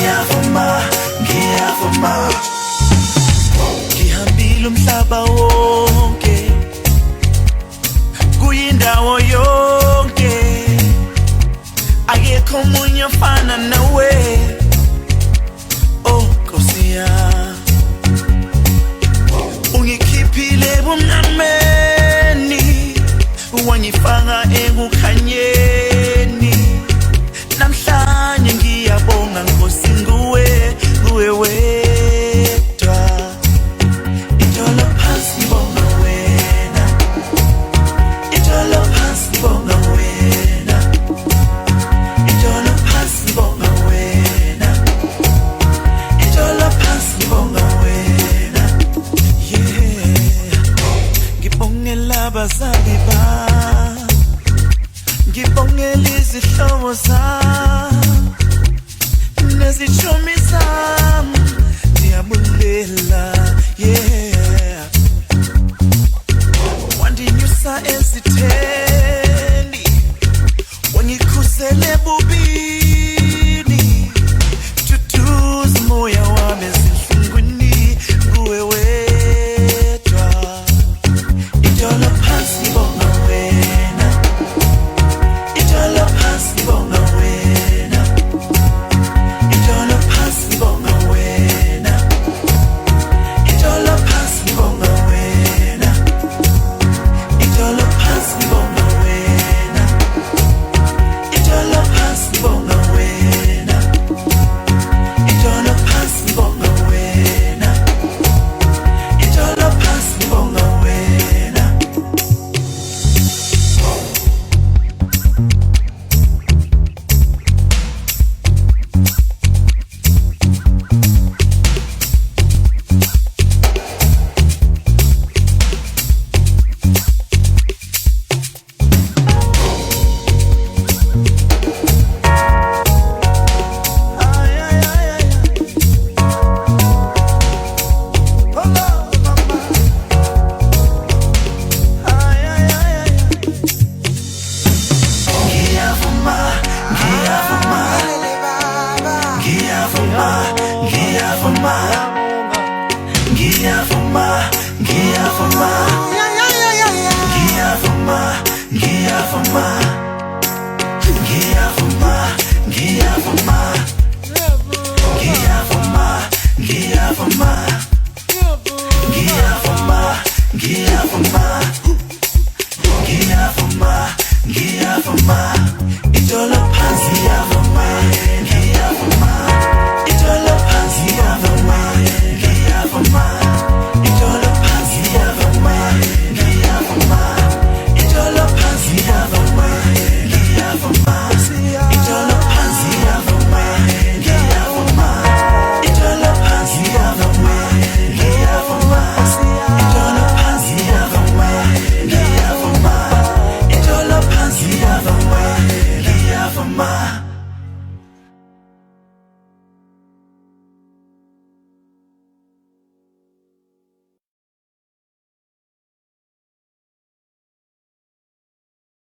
ngiyavuma ngihambile umhlaba wonke kuyindawo yonke akekho umunye ofana nawe oh Nkosi yami ungikhiphile ebumnyameni wangifaka ekukhanyeni namhlanje ngiyabonga Nkosi nguwe wedwa Idolophansi bonga wena Idolophansi bonga wena Idolophansi bonga wena Idolophansi bonga wena yeah ngibongela abazali bami ngibongela izihlobo zami nezitshomi zami ndiyabulela yeah wandinyusa ezitheni wangikhusele bubini tutuza moya wami ezinhlungwini nguwe wedwa Idolophansi bonga wena Idolophansi bonga wena Idolophansi bonga wena Idolophansi bonga wena Idolophansi bonga wena Idolophansi bonga wena Idolophansi bonga wena Idolophansi bonga wena ngiyavuma